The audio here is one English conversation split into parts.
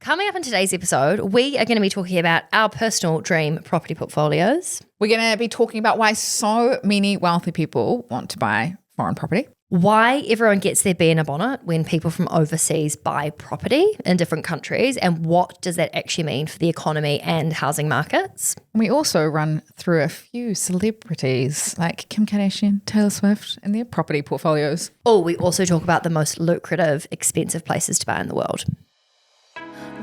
Coming up in today's episode, we are going to be talking about our personal dream property portfolios. We're going to be talking about why so many wealthy people want to buy foreign property. Why everyone gets their bee in a bonnet when people from overseas buy property in different countries, and what does that actually mean for the economy and housing markets. We also run through a few celebrities like Kim Kardashian, Taylor Swift, and their property portfolios. Oh, we also talk about the most lucrative, expensive places to buy in the world.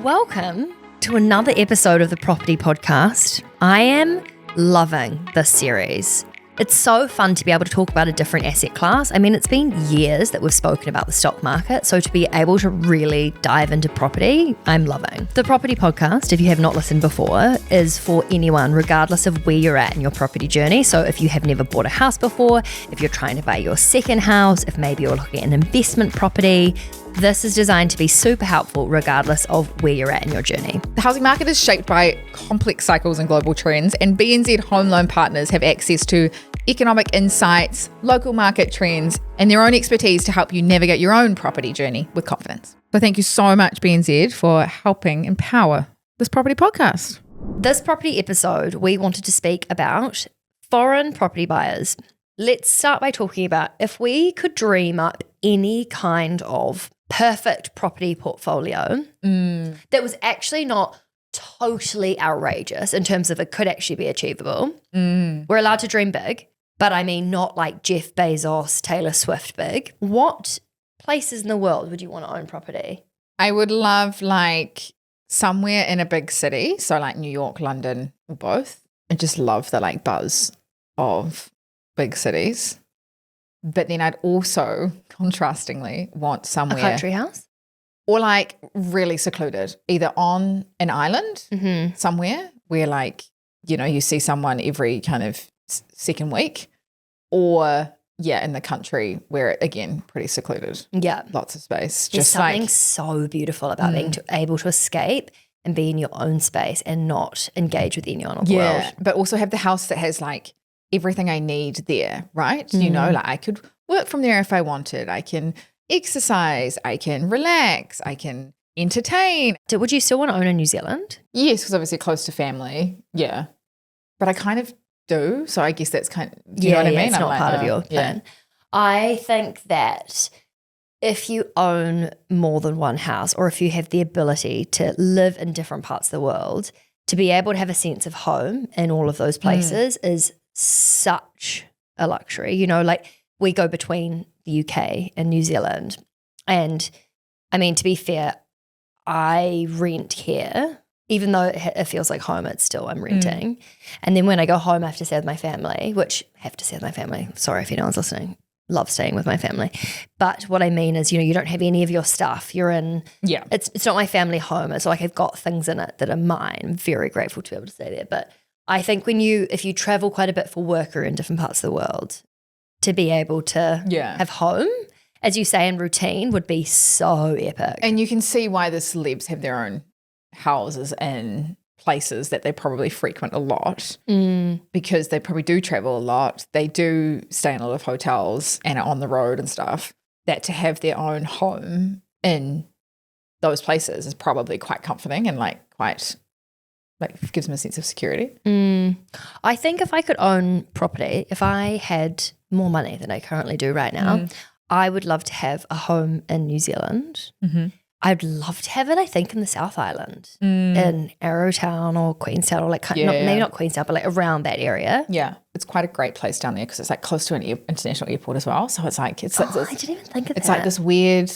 Welcome to another episode of the Property Podcast. I am loving this series. It's so fun to be able to talk about a different asset class. I mean, it's been years that we've spoken about the stock market, so to be able to really dive into property, I'm loving. The Property Podcast, if you have not listened before, is for anyone, regardless of where you're at in your property journey. So if you have never bought a house before, if you're trying to buy your second house, if maybe you're looking at an investment property, this is designed to be super helpful regardless of where you're at in your journey. The housing market is shaped by complex cycles and global trends, and BNZ Home Loan Partners have access to economic insights, local market trends, and their own expertise to help you navigate your own property journey with confidence. So thank you so much, BNZ, for helping empower this property podcast. This property episode, we wanted to speak about foreign property buyers. Let's start by talking about if we could dream up any kind of perfect property portfolio that was actually not totally outrageous in terms of it could actually be achievable. We're allowed to dream big, but I mean not like Jeff Bezos, Taylor Swift big. What places in the world would you want to own property? I would love like somewhere in a big city, so like New York, London, or both. I just love the like buzz of big cities. But then I'd also, contrastingly, want somewhere. A country house? Or like really secluded, either on an island somewhere where like, you know, you see someone every kind of second week, or in the country where, again, pretty secluded. Yeah. Lots of space. There's Just something like, so beautiful about being able to escape and be in your own space and not engage with anyone in the world. But also have the house that has like everything I need there, right? You know, like I could work from there if I wanted. I can exercise, I can relax, I can entertain. Would you still want to own in New Zealand? Yes, because obviously close to family. Yeah. But I kind of do. So I guess that's kind of, do you know what I mean? It's not part of your plan. I think that if you own more than one house, or if you have the ability to live in different parts of the world, to be able to have a sense of home in all of those places is such a luxury. You know, like we go between the UK and New Zealand, and I mean, to be fair, I rent here, even though it feels like home, it's still I'm renting. And then when I go home, I have to stay with my family, Sorry if anyone's listening. Love staying with my family. But what I mean is, you know, you don't have any of your stuff. You're in, it's not my family home. It's like I've got things in it that are mine. I'm very grateful to be able to stay there. But I think if you travel quite a bit for work or in different parts of the world, to be able to have home, as you say, in routine would be so epic. And you can see why the celebs have their own houses in places that they probably frequent a lot because they probably do travel a lot. They do stay in a lot of hotels and are on the road and stuff. That to have their own home in those places is probably quite comforting and gives them a sense of security. I think if I could own property, if I had more money than I currently do right now, I would love to have a home in New Zealand. I'd love to have it, I think, in the South Island, in Arrowtown or Queenstown, or maybe not Queenstown, but like around that area. Yeah, it's quite a great place down there because it's like close to an international airport as well. So it's like I didn't even think of that. It's like this weird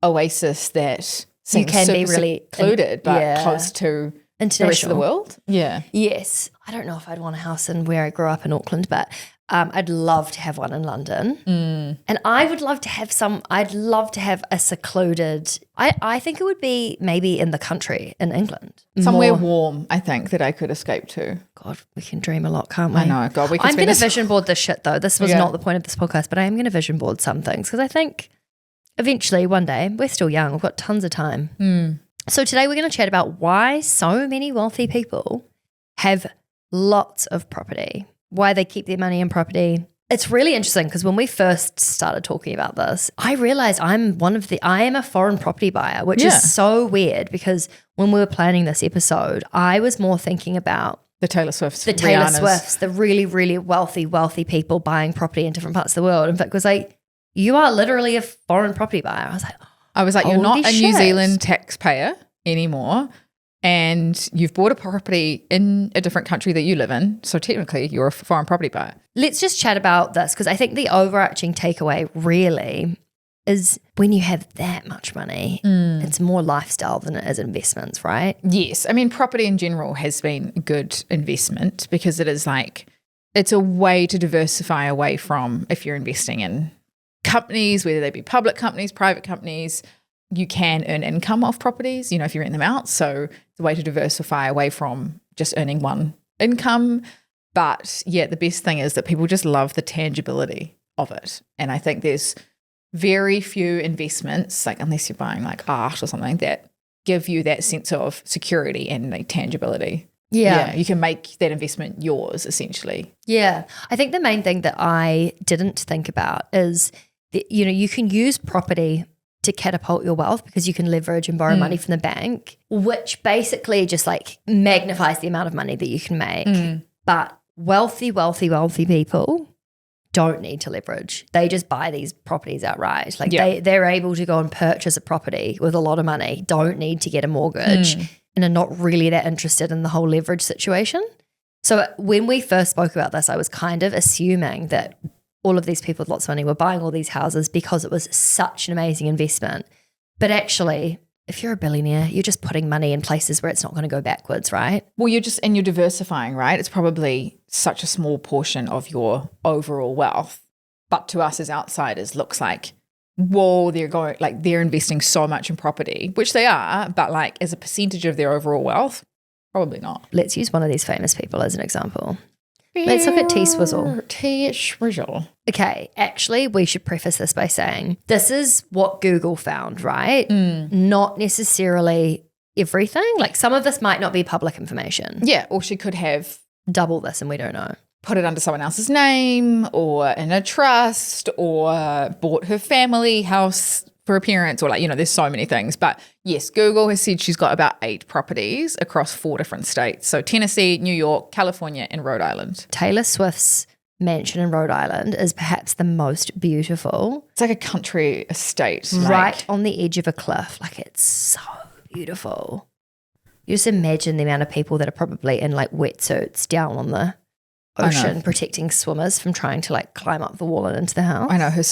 oasis that seems can be really secluded, but close to the rest of the world. Yeah. Yes. I don't know if I'd want a house in where I grew up in Auckland, but I'd love to have one in London. And I would love to have I'd love to have a secluded, I think it would be maybe in the country in England. Somewhere warm, I think, that I could escape to. God, we can dream a lot, can't we? I know. God, we can I'm going to vision board this shit though. This was not the point of this podcast, but I am going to vision board some things because I think eventually one day, we're still young, we've got tons of time. So today we're going to chat about why so many wealthy people have lots of property, why they keep their money in property. It's really interesting because when we first started talking about this, I realized I am a foreign property buyer, which is so weird because when we were planning this episode, I was more thinking about The Taylor Swifts. the Taylor Rihanna's. Swifts, the really, really wealthy people buying property in different parts of the world. And Vic was like, you are literally a foreign property buyer. I was like, you're not holy a New shit. Zealand taxpayer anymore. And you've bought a property in a different country that you live in. So technically you're a foreign property buyer. Let's just chat about this, because I think the overarching takeaway really is when you have that much money, it's more lifestyle than it is investments, right? Yes. I mean, property in general has been a good investment because it is like, it's a way to diversify away from, if you're investing in companies, whether they be public companies, private companies, you can earn income off properties, if you rent them out. So it's a way to diversify away from just earning one income. But yeah, the best thing is that people just love the tangibility of it. And I think there's very few investments, like unless you're buying like art or something, that give you that sense of security and like tangibility. Yeah, you can make that investment yours essentially. Yeah. I think the main thing that I didn't think about is that, you can use property to catapult your wealth because you can leverage and borrow money from the bank, which basically just like magnifies the amount of money that you can make. But wealthy people don't need to leverage. They just buy these properties outright. Like they're able to go and purchase a property with a lot of money, don't need to get a mortgage, and are not really that interested in the whole leverage situation. So when we first spoke about this, I was kind of assuming that all of these people with lots of money were buying all these houses because it was such an amazing investment. But actually, if you're a billionaire, you're just putting money in places where it's not going to go backwards, right? Well, you're diversifying, right? It's probably such a small portion of your overall wealth. But to us as outsiders, looks like, whoa, they're investing so much in property, which they are, but like as a percentage of their overall wealth, probably not. Let's use one of these famous people as an example. Let's look at T-Swizzle. T-Swizzle. Okay, actually, we should preface this by saying this is what Google found, right? Not necessarily everything. Like some of this might not be public information. Yeah, or she could have double this and we don't know. Put it under someone else's name or in a trust or bought her family house for appearance or there's so many things. But yes, Google has said she's got about 8 properties across 4 different states. So Tennessee, New York, California, and Rhode Island. Taylor Swift's mansion in Rhode Island is perhaps the most beautiful. It's like a country estate. Right on the edge of a cliff. Like it's so beautiful. You just imagine the amount of people that are probably in like wetsuits down on the ocean protecting swimmers from trying to like climb up the wall and into the house. I know her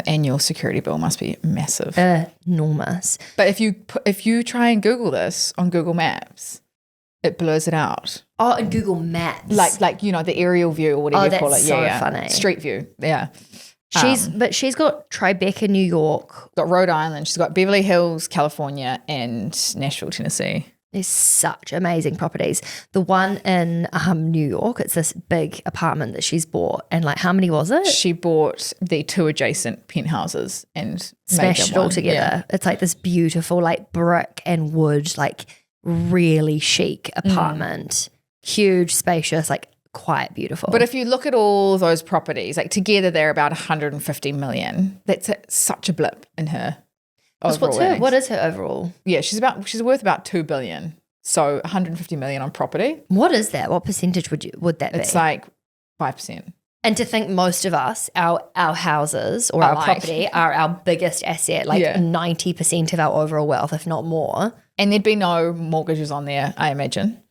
annual security bill must be massive. Enormous. But if you try and Google this on Google Maps, it blurs it out. Oh, and Google Maps. Like the aerial view or whatever you call it. That's so funny. Street view. Yeah. She's got Tribeca, New York. Got Rhode Island. She's got Beverly Hills, California, and Nashville, Tennessee. There's such amazing properties. The one in New York, it's this big apartment that she's bought. And like, how many was it? She bought the 2 adjacent penthouses and smashed it all together. Yeah. It's like this beautiful like brick and wood, like really chic apartment. Huge, spacious, like quite beautiful. But if you look at all those properties, like together they're about 150 million. That's such a blip in her. What is her overall? Yeah, she's worth about 2 billion. So 150 million on property. What is that? What percentage would that be? It's like 5%. And to think most of us, our houses or our property are our biggest asset, like 90% of our overall wealth, if not more. And there'd be no mortgages on there, I imagine.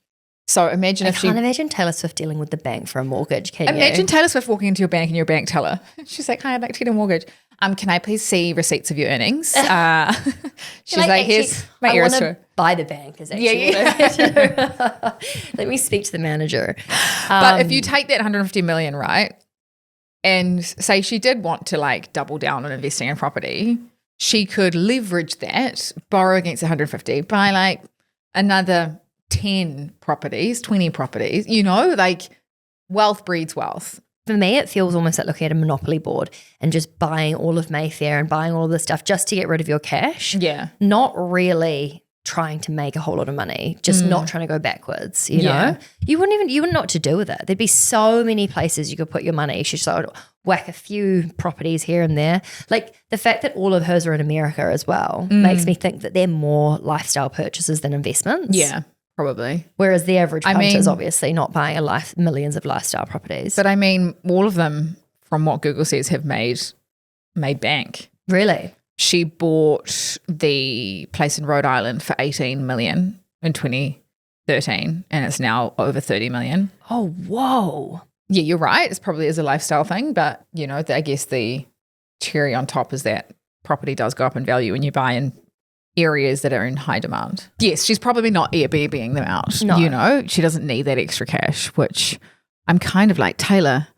So imagine I can't imagine Taylor Swift dealing with the bank for a mortgage, can you? Imagine Taylor Swift walking into your bank and your bank teller. She's like, hi, I'd like to get a mortgage. Can I please see receipts of your earnings? She's like, here's my I ears want to buy the bank. Is actually what Let me speak to the manager. But if you take that 150 million, right, and say she did want to like double down on investing in property, she could leverage that, borrow against 150, buy like another 10 properties, 20 properties, like wealth breeds wealth. For me, it feels almost like looking at a Monopoly board and just buying all of Mayfair and buying all of this stuff just to get rid of your cash. Yeah. Not really trying to make a whole lot of money, just not trying to go backwards, you Yeah. know? You wouldn't know what to do with it. There'd be so many places you could put your money. She just like whack a few properties here and there. Like the fact that all of hers are in America as well makes me think that they're more lifestyle purchases than investments. Yeah, probably. Whereas the average punter is mean- obviously not buying millions of lifestyle properties. But I mean, all of them, from what Google says, have made bank. Really? She bought the place in Rhode Island for 18 million in 2013, and it's now over 30 million. Oh, whoa. Yeah, you're right. It's probably is a lifestyle thing, but you know, I guess the cherry on top is that property does go up in value when you buy in areas that are in high demand. Yes, she's probably not Airbnb-ing them out. No. You know, she doesn't need that extra cash, which I'm kind of like, Taylor,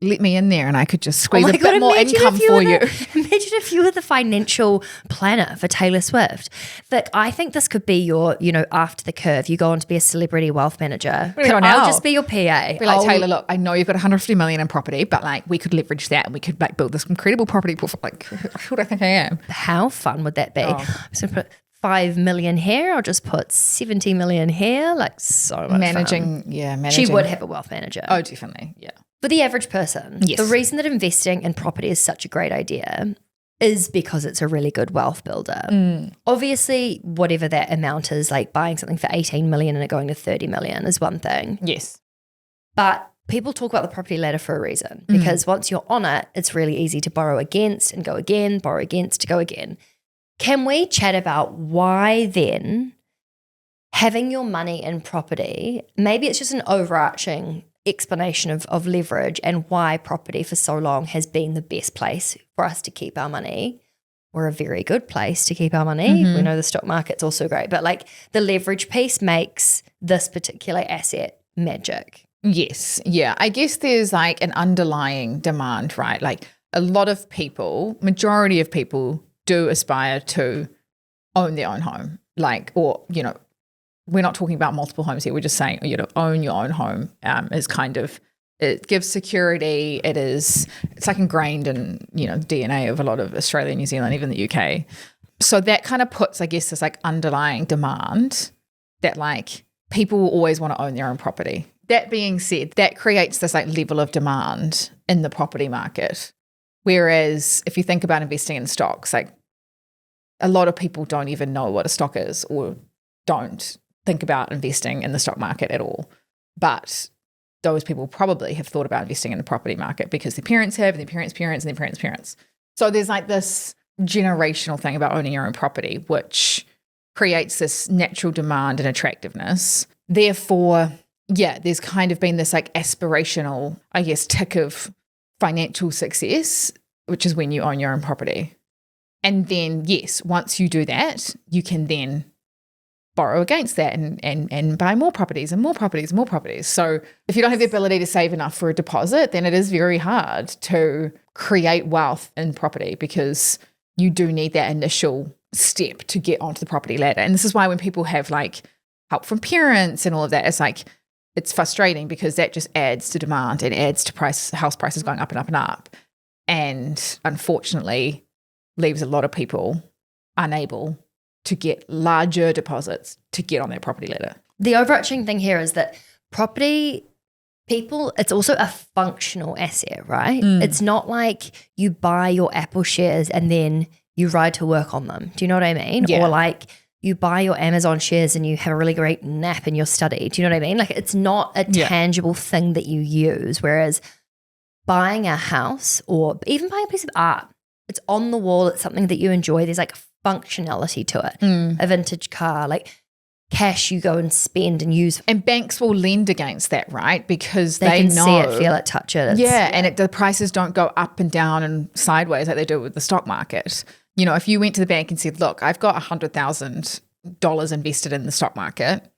let me in there and I could just squeeze a bit more income for you. Imagine if you were the financial planner for Taylor Swift. That I think this could be your, you know, after the curve, you go on to be a celebrity wealth manager. Where do you go now? I'll just be your PA. Be like, Taylor, look, I know you've got 150 million in property, but like we could leverage that and we could like build this incredible property portfolio. Like, who do I think I am? How fun would that be? Oh. I'm just going to put 5 million here. I'll just put 70 million here. Like so much fun. Managing. She would have a wealth manager. Oh, definitely. Yeah. For the average person, Yes. the reason that investing in property is such a great idea is because it's a really good wealth builder. Obviously, whatever that amount is, like buying something for 18 million and it going to 30 million is one thing. Yes. But people talk about the property ladder for a reason, because once you're on it, it's really easy to borrow against and go again, borrow against, go again. Can we chat about why then having your money in property, maybe it's just an overarching explanation of leverage and why property for so long has been the best place for us to keep our money, or a very good place to keep our money. We know the stock market's also great, but like the leverage piece makes this particular asset magic. Yes. Yeah. I guess there's like an underlying demand, right? Like a lot of people, majority of people do aspire to own their own home. Like, or, you know, we're not talking about multiple homes here. We're just saying, you know, own your own home is kind of, it gives security. It's like ingrained in, you know, DNA of a lot of Australia, New Zealand, even the UK. So that kind of puts, I guess, this like underlying demand that like people will always want to own their own property. That being said, that creates this like level of demand in the property market. Whereas if you think about investing in stocks, like a lot of people don't even know what a stock is or don't think about investing in the stock market at all. But those people probably have thought about investing in the property market because their parents have, and their parents' parents, and their parents' parents. So there's like this generational thing about owning your own property, which creates this natural demand and attractiveness. Therefore, yeah, there's kind of been this like aspirational, I guess, tick of financial success, which is when you own your own property. And then, yes, once you do that, you can then borrow against that and buy more properties and more properties and more properties. So if you don't have the ability to save enough for a deposit, then it is very hard to create wealth in property because you do need that initial step to get onto the property ladder. And this is why when people have like help from parents and all of that, it's like, it's frustrating because that just adds to demand and adds to house prices going up and up and up. And unfortunately leaves a lot of people unable to get larger deposits to get on their property ladder. The overarching thing here is that property people, it's also a functional asset, right? It's not like you buy your Apple shares and then you ride to work on them. Do you know what I mean? Yeah. Or like you buy your Amazon shares and you have a really great nap in your study. Do you know what I mean? Like it's not a tangible thing that you use. Whereas buying a house or even buying a piece of art, it's on the wall. It's something that you enjoy. There's like functionality to it. A vintage car, like cash you go and spend and use. And banks will lend against that, right? Because They can know, see it, feel it, touch it. and the prices don't go up and down and sideways like they do with the stock market. You know, if you went to the bank and said, look, I've got $100,000 invested in the stock market,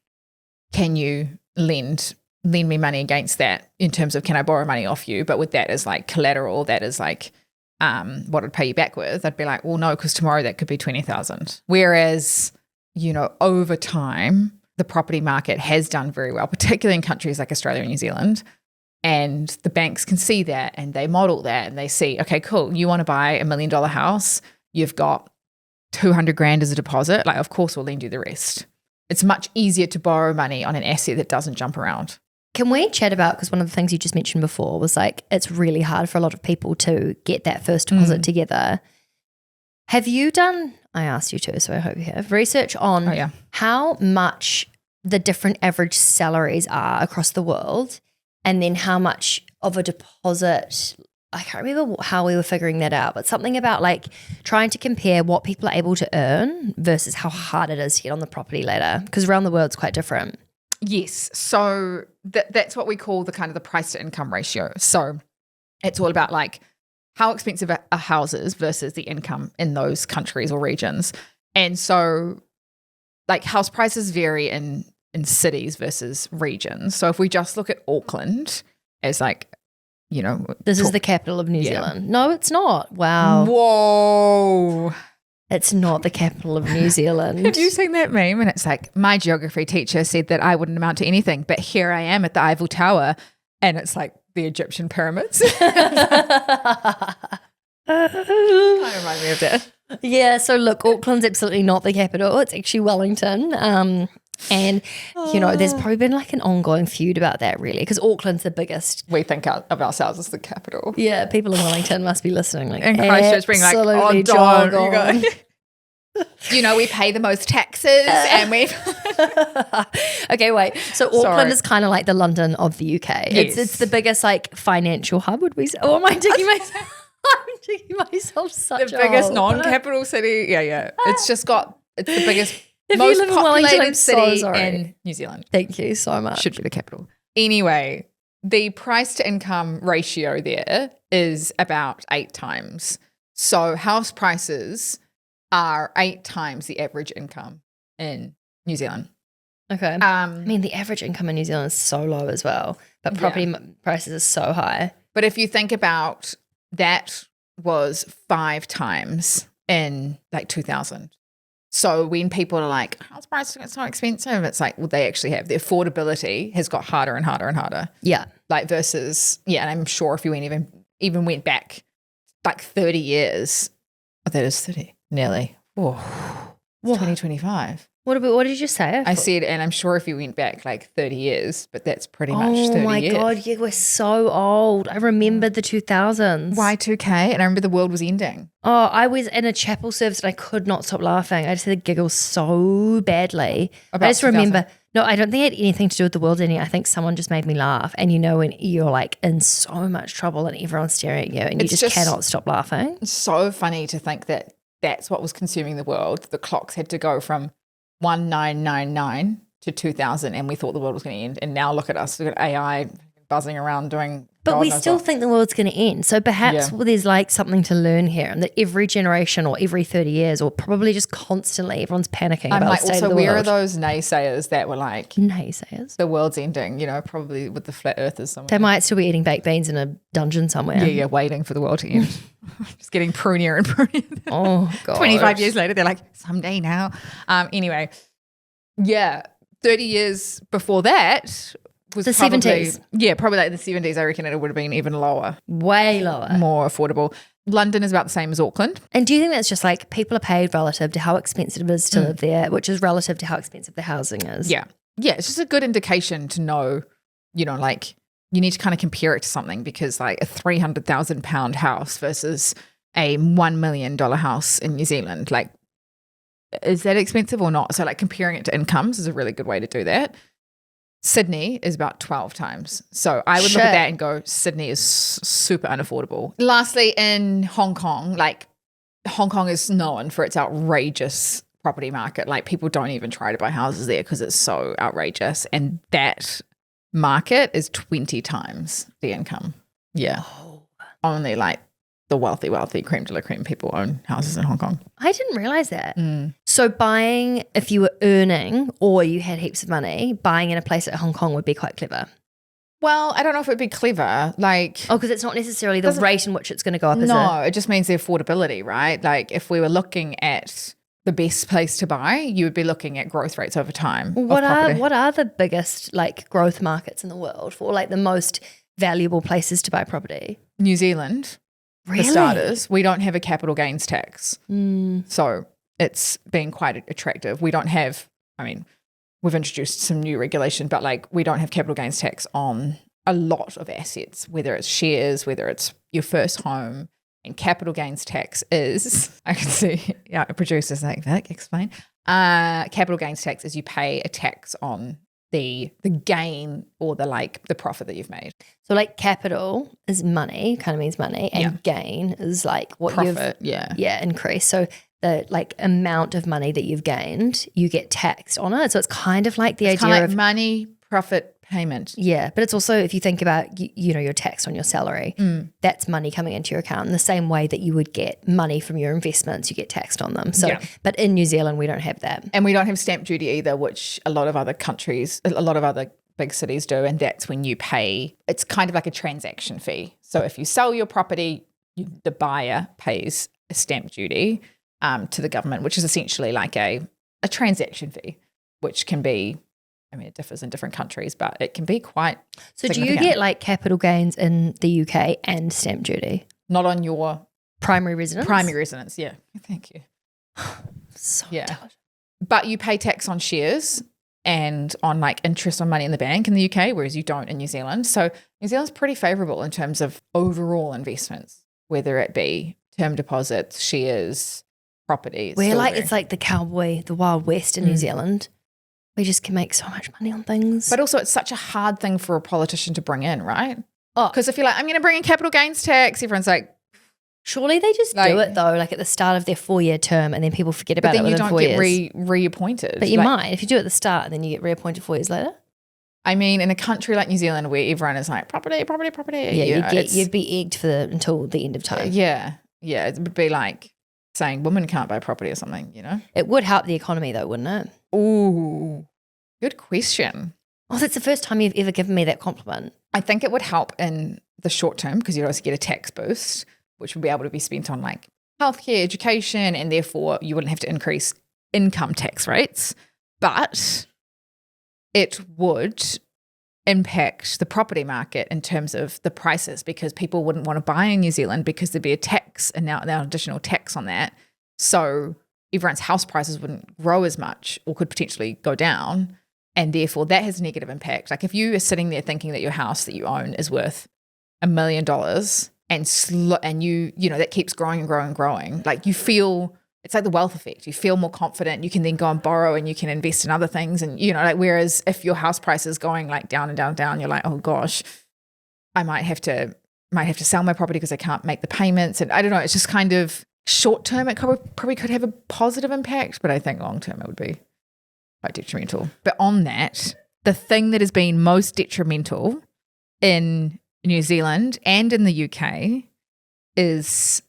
can you lend me money against that in terms of can I borrow money off you? But with that as like collateral, that is like what I'd pay you back with. I'd be like, well, no, because tomorrow that could be 20,000. Whereas, you know, over time, the property market has done very well, particularly in countries like Australia and New Zealand. And the banks can see that and they model that and they see, okay, cool, you want to buy $1 million house, you've got 200 grand as a deposit, like of course we'll lend you the rest. It's much easier to borrow money on an asset that doesn't jump around. Can we chat about, because one of the things you just mentioned before was like it's really hard for a lot of people to get that first deposit together. Have you done, I asked you to, so I hope you have, research on how much the different average salaries are across the world and then how much of a deposit, I can't remember how we were figuring that out, but something about like trying to compare what people are able to earn versus how hard it is to get on the property ladder, because around the world it's quite different. Yes. So that's what we call the kind of the price to income ratio. So it's all about like how expensive are houses versus the income in those countries or regions. And so like house prices vary in cities versus regions. So if we just look at Auckland as like, you know. This is the capital of New Zealand. No, it's not. Wow. Whoa. It's not the capital of New Zealand. Have you seen that meme? And it's like, my geography teacher said that I wouldn't amount to anything, but here I am at the Eiffel Tower. And it's like the Egyptian pyramids. Kind of remind me of that. Yeah, so look, Auckland's absolutely not the capital. It's actually Wellington. And, you know, there's probably been like an ongoing feud about that really, because Auckland's the biggest. We think of ourselves as the capital. Yeah, people in Wellington must be listening. Like, and Christchurch being like, oh, don't. You know, we pay the most taxes and we Okay, wait. So Auckland is kind of like the London of the UK. Yes. It's the biggest like financial hub, would we say? Oh, am I digging myself? I'm digging myself such the biggest non-capital city. Yeah. It's the biggest, most populated city in New Zealand. Thank you so much. Should be the capital. Anyway, the price to income ratio there is about 8 times. So house prices are 8 times the average income in New Zealand. Okay. I mean, the average income in New Zealand is so low as well, but property prices are so high. But if you think about that, was 5 times in like 2000. So when people are like, house prices are so expensive, it's like, well, they actually have. The affordability has got harder and harder and harder. Yeah. Like versus, and I'm sure if you even went back like 30 years, that is 30, nearly. Oh, 2025. What did you say? I said, and I'm sure if you went back like 30 years, but that's pretty much 30 years. Oh my God, yeah, we're so old. I remember the 2000s. Y2K, and I remember the world was ending. Oh, I was in a chapel service and I could not stop laughing. I just had to giggle so badly. About I just 2000? remember, no, I don't think it had anything to do with the world ending. I think someone just made me laugh. And you know when you're like in so much trouble and everyone's staring at you and you just cannot stop laughing. It's so funny to think that that's what was consuming the world. The clocks had to go from 1999 to 2000 and we thought the world was going to end. And now look at us. We've got AI buzzing around doing. But we still think the world's going to end. So perhaps there's like something to learn here, and that every generation or every 30 years or probably just constantly everyone's panicking about the state of the world. Where are those naysayers that were like. Naysayers? The world's ending, probably with the flat earthers somewhere. They might still be eating baked beans in a dungeon somewhere. Yeah, waiting for the world to end. Just getting prunier and prunier. Oh, God. 25 years later, they're like, someday now. Anyway, 30 years before that was the probably, 70s. Yeah, probably like the 70s. I reckon it would have been even lower. Way lower. More affordable. London is about the same as Auckland. And do you think that's just like people are paid relative to how expensive it is to live there, which is relative to how expensive the housing is? Yeah. Yeah, it's just a good indication to know, like you need to kind of compare it to something, because like a £300,000 house versus a $1 million house in New Zealand, like, is that expensive or not? So like comparing it to incomes is a really good way to do that. Sydney is about 12 times. So I would look at that and go, Sydney is super unaffordable. Lastly, in Hong Kong, like Hong Kong is known for its outrageous property market. Like people don't even try to buy houses there because it's so outrageous. And that market is 20 times the income. Yeah. Oh. Only like the wealthy creme de la creme people own houses in Hong Kong. I didn't realize that. So buying, if you were earning or you had heaps of money, buying in a place like Hong Kong would be quite clever. Well, I don't know if it would be clever. Like, because it's not necessarily the rate in which it's going to go up, is it? No, it just means the affordability, right? Like if we were looking at the best place to buy, you would be looking at growth rates over time. What are the biggest like growth markets in the world for like the most valuable places to buy property? New Zealand. Really? For starters, we don't have a capital gains tax. So it's been quite attractive. We don't have, we've introduced some new regulation, but like we don't have capital gains tax on a lot of assets, whether it's shares, whether it's your first home. And capital gains tax is, I can see, producers like, Vic, explain. Capital gains tax is you pay a tax on the gain or the profit that you've made. So like capital is money, kind of means money, and gain is like what profit, you've increase. So the like amount of money that you've gained, you get taxed on it. So it's kind of like the idea of money, profit, payment. Yeah, but it's also, if you think about, your tax on your salary, that's money coming into your account in the same way that you would get money from your investments, you get taxed on them. So, but in New Zealand, we don't have that. And we don't have stamp duty either, which a lot of other countries, a lot of other big cities do. And that's when you pay, it's kind of like a transaction fee. So if you sell your property, the buyer pays a stamp duty to the government, which is essentially like a transaction fee, which can be, it differs in different countries, but it can be quite So do you get like capital gains in the UK and stamp duty? Not on your primary residence? Primary residence, yeah. Thank you. So intelligent. But you pay tax on shares and on like interest on money in the bank in the UK, whereas you don't in New Zealand. So New Zealand's pretty favourable in terms of overall investments, whether it be term deposits, shares, property. It's like the Wild West in New Zealand. We just can make so much money on things. But also it's such a hard thing for a politician to bring in, right? Oh, because if you're like, I'm going to bring in capital gains tax, everyone's like, surely they just do it though, like at the start of their 4-year term, and then people forget about it within 4 years. But then you don't get reappointed. But you might. If you do it at the start and then you get reappointed 4 years later. In a country like New Zealand where everyone is like, property. Yeah, you'd be egged until the end of time. Yeah. Yeah, it would be like saying women can't buy property or something, It would help the economy though, wouldn't it? Ooh, good question. Oh, that's the first time you've ever given me that compliment. I think it would help in the short term because you'd also get a tax boost, which would be able to be spent on like healthcare, education, and therefore you wouldn't have to increase income tax rates. But it would impact the property market in terms of the prices because people wouldn't want to buy in New Zealand because there'd be a tax and now additional tax on that. So everyone's house prices wouldn't grow as much or could potentially go down, and therefore that has a negative impact. Like if you are sitting there thinking that your house that you own is worth $1 million and you that keeps growing and growing and growing, like you feel it's like the wealth effect. You feel more confident. You can then go and borrow and you can invest in other things, and whereas if your house price is going like down and down and down, you're like, oh gosh, I might have to sell my property because I can't make the payments, and I don't know. It's just kind of short term, it probably could have a positive impact, but I think long term it would be quite detrimental. But on that, the thing that has been most detrimental in New Zealand and in the UK is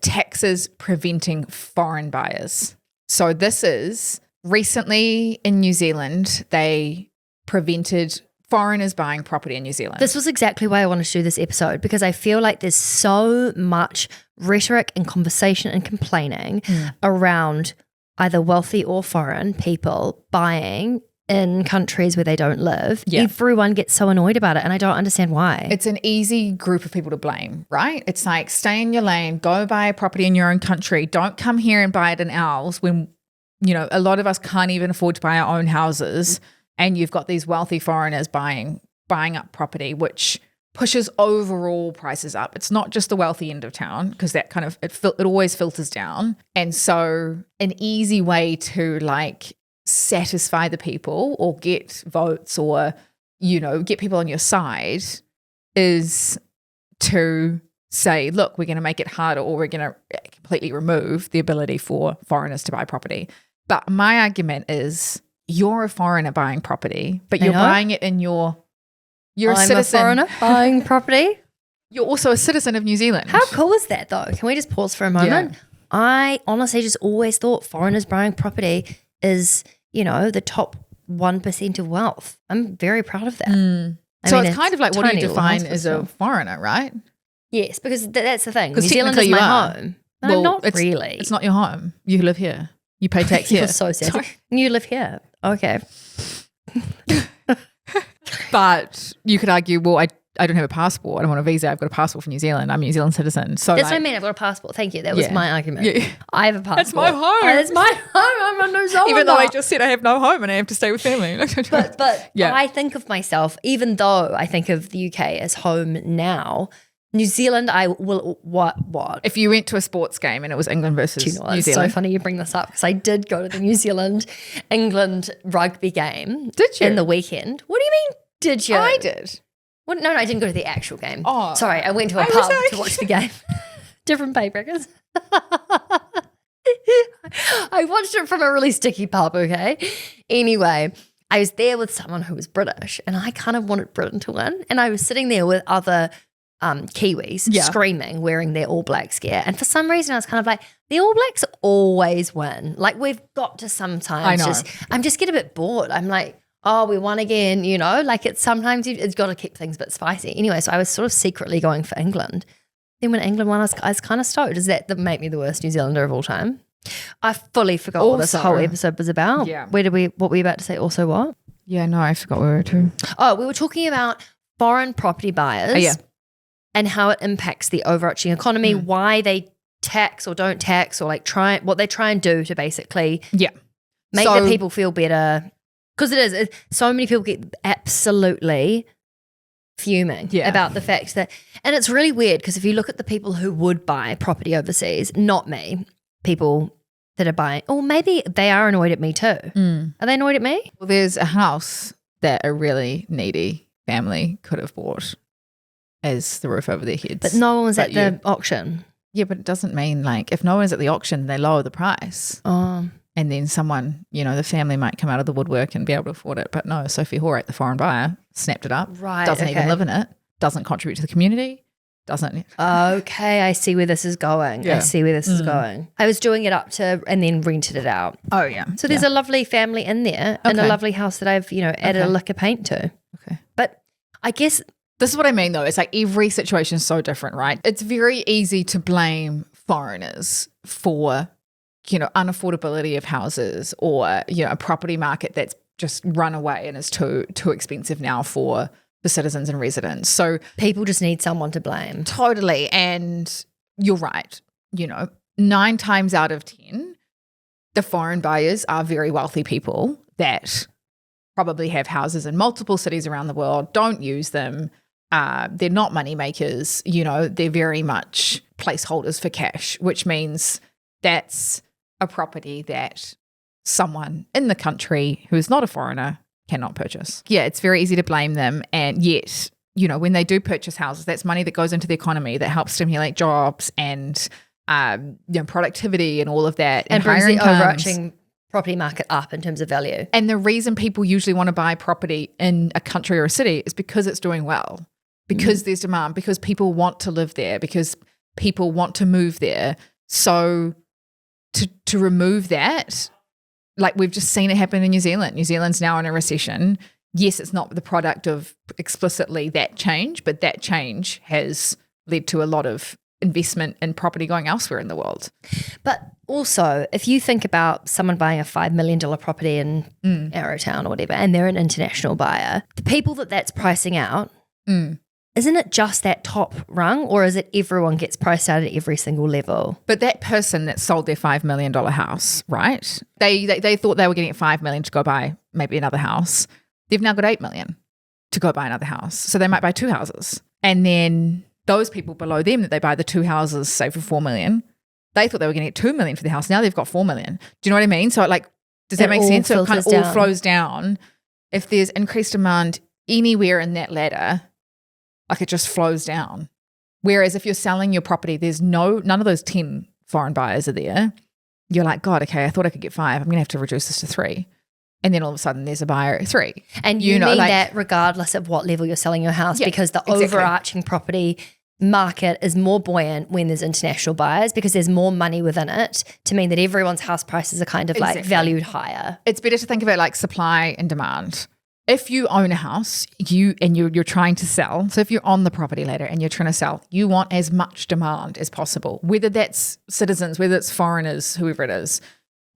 taxes preventing foreign buyers. So this is recently in New Zealand, they prevented foreigners buying property in New Zealand. This was exactly why I wanted to do this episode, because I feel like there's so much rhetoric and conversation and complaining around either wealthy or foreign people buying in countries where they don't live. Yeah. Everyone gets so annoyed about it, and I don't understand why. It's an easy group of people to blame, right? It's like, stay in your lane, go buy a property in your own country. Don't come here and buy it in ours when, a lot of us can't even afford to buy our own houses. And you've got these wealthy foreigners buying up property, which pushes overall prices up. It's not just the wealthy end of town, because that kind of, it always filters down. And so an easy way to like satisfy the people or get votes or, get people on your side is to say, look, we're going to make it harder, or we're going to completely remove the ability for foreigners to buy property. But my argument is, you're a foreigner buying property, but you're buying it in you're a citizen. I'm a foreigner buying property. You're also a citizen of New Zealand. How cool is that though? Can we just pause for a moment? Yeah. I honestly just always thought foreigners buying property is, the top 1% of wealth. I'm very proud of that. So it's kind of like, what do you define as a foreigner, right? Yes, because that's the thing. New Zealand is my home. Well, not really. It's not your home. You live here. You pay tax here. You're so sad. You live here. Okay. But you could argue, well, I don't have a passport. I don't want a visa. I've got a passport from New Zealand. I'm a New Zealand citizen. So That's what I mean. I've got a passport. Thank you. That was my argument. Yeah. I have a passport. That's my home. It's my home. I'm a New Zealander. Even though I just said I have no home and I have to stay with family. But I think of myself, even though I think of the UK as home now, New Zealand, I will, what? If you went to a sports game and it was England versus New Zealand. It's so funny you bring this up because I did go to the New Zealand-England rugby game. Did you? In the weekend. What do you mean, did you? I did. Well, no, I didn't go to the actual game. Oh. Sorry, I went to a pub to watch the game. Different pay brackets. I watched it from a really sticky pub, okay? Anyway, I was there with someone who was British and I kind of wanted Britain to win. And I was sitting there with other Kiwis screaming, wearing their All Blacks gear. And for some reason, I was kind of like, the All Blacks always win. Like, we've got to sometimes I'm just get a bit bored. I'm like, oh, we won again, you know? Like, it's sometimes it's got to keep things a bit spicy. Anyway, so I was sort of secretly going for England. Then when England won, I was kind of stoked. Does that make me the worst New Zealander of all time? I fully forgot what this whole episode was about. Yeah. What were we about to say? Also what? Yeah, no, I forgot where we were to. Oh, we were talking about foreign property buyers and how it impacts the overarching economy, why they tax or don't tax, or like what they try and do to basically make the people feel better. Because so many people get absolutely fuming about the fact that, and it's really weird because if you look at the people who would buy property overseas, not me, people that are buying, or maybe they are annoyed at me too. Are they annoyed at me? Well, there's a house that a really needy family could have bought as the roof over their heads. But no one was at the auction. Yeah, but it doesn't mean like if no one's at the auction, they lower the price. Oh. And then someone, you know, the family might come out of the woodwork and be able to afford it. But no, Sophie Horrett, the foreign buyer, snapped it up. Right. Doesn't even live in it. Doesn't contribute to the community. Doesn't. Okay, I see where this is going. Yeah. I see where this is going. I was doing it up to and then rented it out. Oh, yeah. So there's a lovely family in there and a lovely house that I've, added a lick of paint to. Okay. But I guess this is what I mean, though. It's like every situation is so different, right? It's very easy to blame foreigners for, unaffordability of houses or, a property market that's just run away and is too expensive now for citizens and residents. So people just need someone to blame. Totally. And you're right. 9 times out of 10, the foreign buyers are very wealthy people that probably have houses in multiple cities around the world, don't use them. They're not money makers. They're very much placeholders for cash, which means that's a property that someone in the country who is not a foreigner cannot purchase. Yeah, it's very easy to blame them. And yet, when they do purchase houses, that's money that goes into the economy that helps stimulate jobs and productivity and all of that. And brings the overarching property market up in terms of value. And the reason people usually want to buy property in a country or a city is because it's doing well, because there's demand, because people want to live there, because people want to move there. So to remove that, like we've just seen it happen in New Zealand. New Zealand's now in a recession. Yes, it's not the product of explicitly that change, but that change has led to a lot of investment in property going elsewhere in the world. But also, if you think about someone buying a $5 million property in Arrowtown or whatever, and they're an international buyer, the people that's pricing out, isn't it just that top rung, or is it everyone gets priced out at every single level? But that person that sold their $5 million house, right? They thought they were getting $5 million to go buy maybe another house. They've now got $8 million to go buy another house. So they might buy 2 houses. And then those people below them that they buy the 2 houses, say for $4 million, they thought they were going to get $2 million for the house. Now they've got $4 million. Do you know what I mean? So does that make sense? So it kind of all flows down. If there's increased demand anywhere in that ladder, like it just flows down. Whereas if you're selling your property, there's none of those 10 foreign buyers are there. You're like, God, okay, I thought I could get 5. I'm going to have to reduce this to 3. And then all of a sudden there's a buyer at 3. And you mean that regardless of what level you're selling your house, because the overarching property market is more buoyant when there's international buyers because there's more money within it to mean that everyone's house prices are kind of like valued higher. It's better to think of it like supply and demand. If you own a house, you're trying to sell. So if you're on the property ladder and you're trying to sell, you want as much demand as possible, whether that's citizens, whether it's foreigners, whoever it is.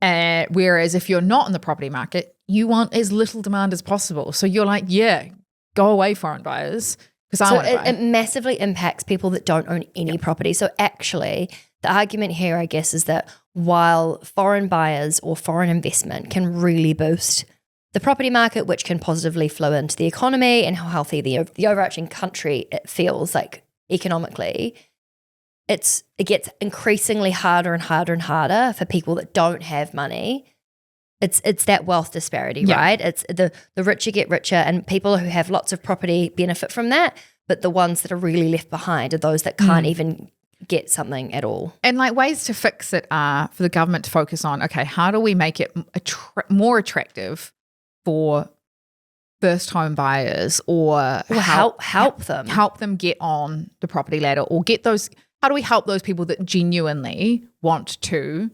Whereas if you're not in the property market, you want as little demand as possible. So you're like, yeah, go away, foreign buyers, because I So want to buy. it massively impacts people that don't own any property. So actually, the argument here, I guess, is that while foreign buyers or foreign investment can really boost the property market, which can positively flow into the economy and how healthy the overarching country it feels like economically, it gets increasingly harder and harder and harder for people that don't have money. It's that wealth disparity, right? It's the richer get richer, and people who have lots of property benefit from that, but the ones that are really left behind are those that can't even get something at all. And like ways to fix it are for the government to focus on, okay, how do we make it more attractive for first home buyers, or help them get on the property ladder, or get those, how do we help those people that genuinely want to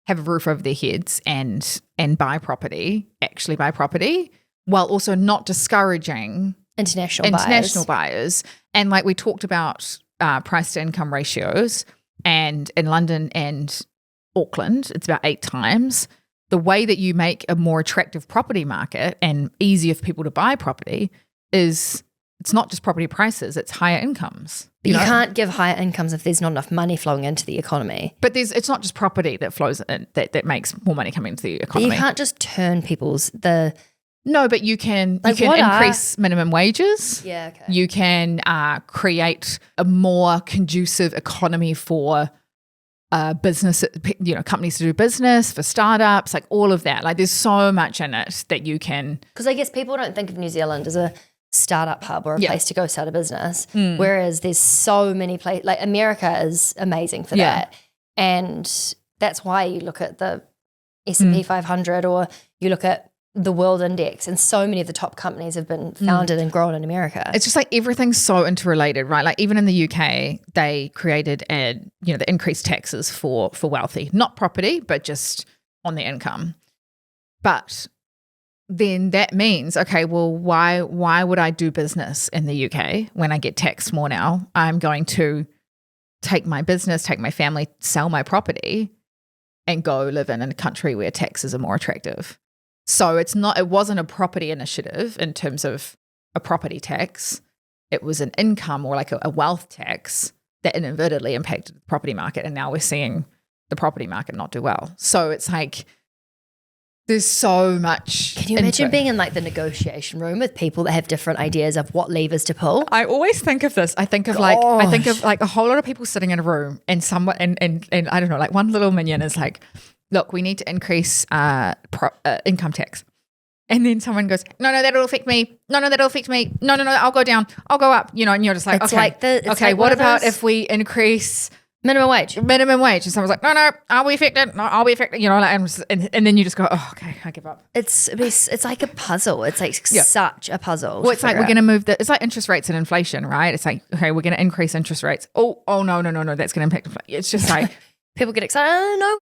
have a roof over their heads and buy property, actually buy property, while also not discouraging international buyers. And like we talked about price to income ratios, and in London and Auckland, it's about 8 times. The way that you make a more attractive property market and easier for people to buy property is, it's not just property prices, it's higher incomes. But you can't give higher incomes if there's not enough money flowing into the economy. But it's not just property that flows in, that makes more money coming into the economy. But you can't just turn No, but you can increase minimum wages. Yeah, okay. You can create a more conducive economy for business, companies to do business, for startups, like all of that. Like there's so much in it that you can. Because I guess people don't think of New Zealand as a startup hub or a place to go start a business, whereas there's so many places. Like America is amazing for that, and that's why you look at the S&P 500 or you look at the World Index, and so many of the top companies have been founded and grown in America. It's just like everything's so interrelated, right? Like even in the UK, they created the increased taxes for wealthy, not property, but just on the income. But then that means, okay, well, why would I do business in the UK when I get taxed more now? I'm going to take my business, take my family, sell my property, and go live in a country where taxes are more attractive. So it wasn't a property initiative in terms of a property tax. It was an income or like a wealth tax that inadvertently impacted the property market. And now we're seeing the property market not do well. So it's like, there's so much. Can you imagine being in like the negotiation room with people that have different ideas of what levers to pull? I always think of this. I think of like a whole lot of people sitting in a room, and someone and I don't know, like one little minion is like, look, we need to increase income tax. And then someone goes, no, that'll affect me. No, that'll affect me. No, I'll go down. I'll go up. And you're just like, it's okay, what about if we increase minimum wage? And someone's like, no, I'll be affected. No, I'll be affected. And then you just go, oh, okay, I give up. It's like a puzzle. It's like such a puzzle. Well, it's like we're going to move it's like interest rates and inflation, right? It's like, okay, we're going to increase interest rates. Oh, no, that's going to impact inflation. It's just like. People get excited. Oh, no.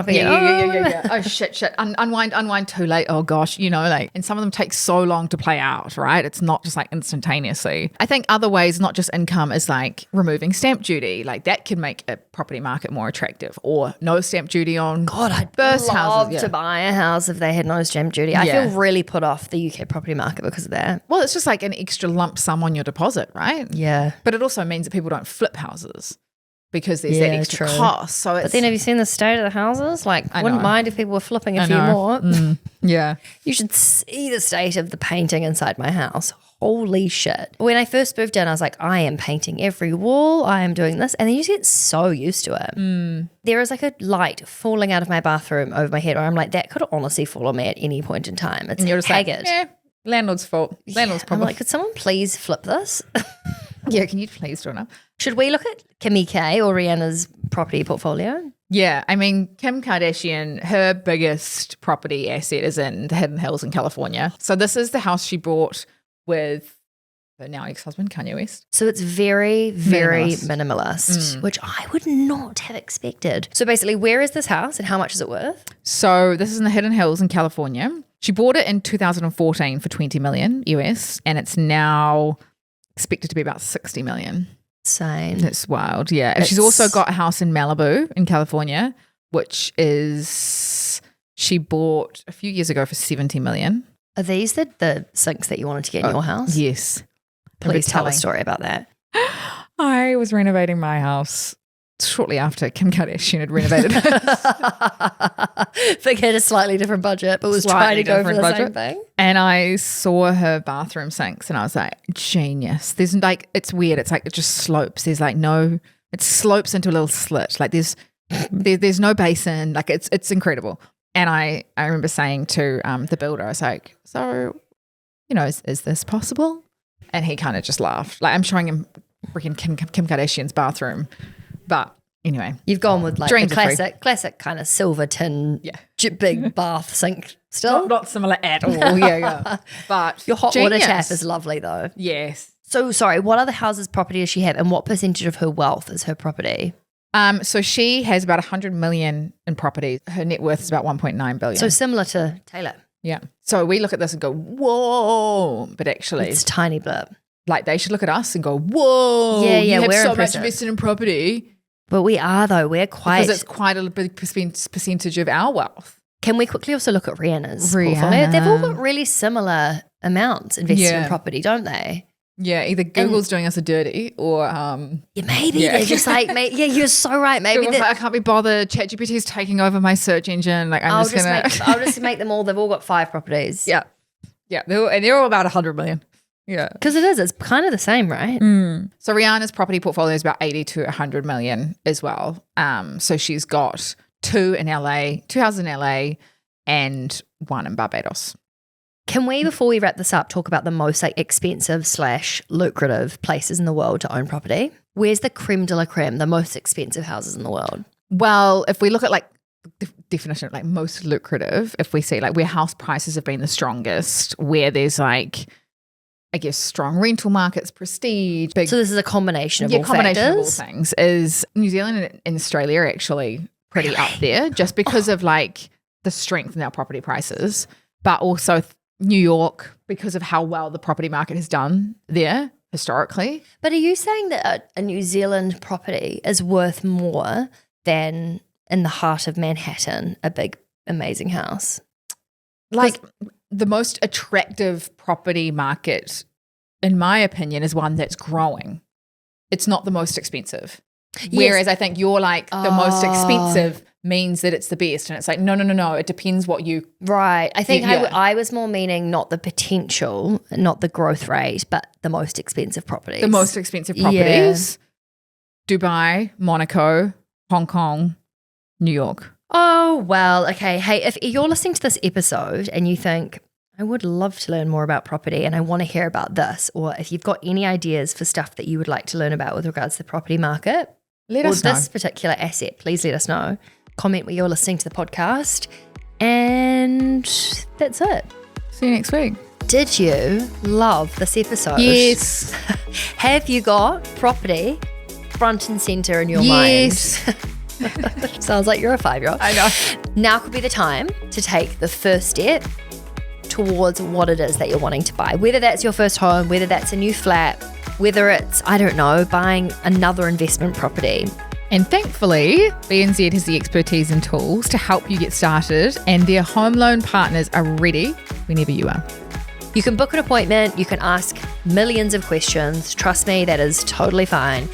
Yeah. Oh, shit. Unwind too late. Oh, gosh. And some of them take so long to play out, right? It's not just like instantaneously. I think other ways, not just income, is like removing stamp duty. Like that can make a property market more attractive, or no stamp duty on I'd first love houses. to buy a house if they had no stamp duty. I feel really put off the UK property market because of that. Well, it's just like an extra lump sum on your deposit, right? Yeah. But it also means that people don't flip houses, because there's that extra cost. So but then have you seen the state of the houses? Like, I wouldn't mind if people were flipping a few more. Yeah. You should see the state of the painting inside my house. Holy shit. When I first moved in, I was like, I am painting every wall. I am doing this. And then you just get so used to it. There is like a light falling out of my bathroom over my head where I'm like, that could honestly fall on me at any point in time. It's haggard. Like, landlord's fault. Landlord's problem. I'm like, could someone please flip this? Yeah, can you please do it? Should we look at Kimmy K or Rhianna's property portfolio? Yeah, I mean, Kim Kardashian, her biggest property asset is in the Hidden Hills in California. So this is the house she bought with her now ex-husband, Kanye West. So it's very, very minimalist, which I would not have expected. So basically, where is this house and how much is it worth? So this is in the Hidden Hills in California. She bought it in 2014 for $20 million US, and it's now expected to be about 60 million. Insane. That's wild. Yeah. And she's also got a house in Malibu in California, which is she bought a few years ago for 70 million. Are these the sinks that you wanted to get in your house? Yes. Please tell a telling. story about that. I was renovating my house shortly after Kim Kardashian had renovated hers. Forget a slightly different budget, but was trying to go for the same thing. And I saw her bathroom sinks and I was like, genius. There's like, it's weird. It's like, it just slopes. There's like no, it slopes into a little slit. Like there's no basin. Like it's incredible. And I remember saying to the builder, I was like, so, you know, is this possible? And he kind of just laughed. Like I'm showing him freaking Kim Kardashian's bathroom. But anyway. You've gone with like dreams the classic kind of silver tin, big bath sink still. Not similar at all. Yeah. But your hot water tap is lovely though. Yes. So sorry, what other houses property does she have and what percentage of her wealth is her property? So she has about 100 million in property. Her net worth is about 1.9 billion. So similar to Taylor. Yeah. So we look at this and go, whoa. But actually, it's a tiny blip. Like they should look at us and go, whoa. Yeah, you have we're so impressive. much invested in property. But we are though. We're quite. Because it's quite a big percentage of our wealth. Can we quickly also look at Rihanna's portfolio? They've all got really similar amounts invested in property, don't they? Yeah, either Google's doing us a dirty or maybe they're just like, you're so right. Maybe like, I can't be bothered. ChatGPT's taking over my search engine. Like I'll just make them all. They've all got 5 properties. Yeah. They're all about 100 million. Yeah, because it's kind of the same, right? So Rihanna's property portfolio is about 80 to 100 million as well. So she's got 2 in LA, 2 houses in LA, and 1 in Barbados. Can we, before we wrap this up, talk about the most like expensive / lucrative places in the world to own property? Where's the creme de la creme, the most expensive houses in the world? Well, if we look at like the definition of like most lucrative, if we see like where house prices have been the strongest, where there's like, I guess, strong rental markets, prestige. So this is a combination of all combination factors? of all things. Is New Zealand and Australia are actually pretty up there just because of like the strength in our property prices, but also New York because of how well the property market has done there historically. But are you saying that a New Zealand property is worth more than in the heart of Manhattan, a big, amazing house? Like the most attractive property market, in my opinion, is one that's growing. It's not the most expensive. Yes. Whereas I think you're like the most expensive means that it's the best. And it's like, no. It depends what you. Right. I think I was more meaning not the potential, not the growth rate, but the most expensive properties. The most expensive properties. Yeah. Dubai, Monaco, Hong Kong, New York. Oh, well, okay. Hey, if you're listening to this episode and you think, I would love to learn more about property and I want to hear about this, or if you've got any ideas for stuff that you would like to learn about with regards to the property market, let us know. This particular asset, please let us know. Comment where you're listening to the podcast. And that's it. See you next week. Did you love this episode? Yes. Have you got property front and center in your mind? Sounds like you're a 5-year-old. I know. Now could be the time to take the first step towards what it is that you're wanting to buy. Whether that's your first home, whether that's a new flat, whether it's, I don't know, buying another investment property. And thankfully, BNZ has the expertise and tools to help you get started, and their home loan partners are ready whenever you are. You can book an appointment, you can ask millions of questions. Trust me, that is totally fine.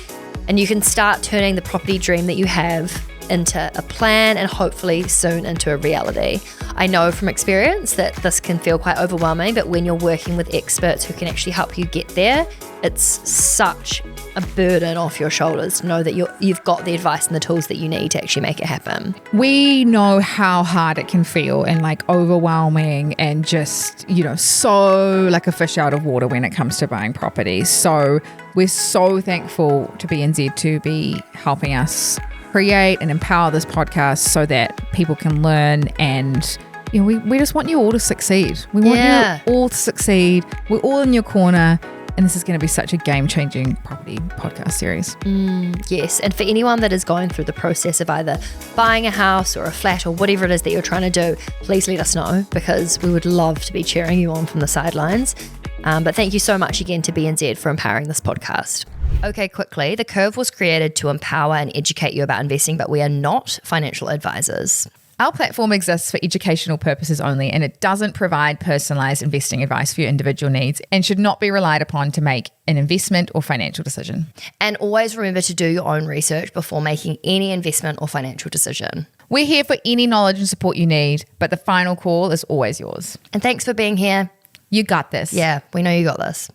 And you can start turning the property dream that you have into a plan and hopefully soon into a reality. I know from experience that this can feel quite overwhelming, but when you're working with experts who can actually help you get there, it's such a burden off your shoulders to know that you've got the advice and the tools that you need to actually make it happen. We know how hard it can feel and like overwhelming and just, so like a fish out of water when it comes to buying properties. So we're so thankful to BNZ to be helping us create and empower this podcast so that people can learn, and we just want you all to succeed. We want you all to succeed. We're all in your corner, and this is going to be such a game-changing property podcast series. Yes, and for anyone that is going through the process of either buying a house or a flat or whatever it is that you're trying to do, please let us know, because we would love to be cheering you on from the sidelines. But thank you so much again to BNZ for empowering this podcast. Okay, quickly, The Curve was created to empower and educate you about investing, but we are not financial advisors. Our platform exists for educational purposes only, and it doesn't provide personalized investing advice for your individual needs and should not be relied upon to make an investment or financial decision. And always remember to do your own research before making any investment or financial decision. We're here for any knowledge and support you need, but the final call is always yours. And thanks for being here. You got this. Yeah, we know you got this.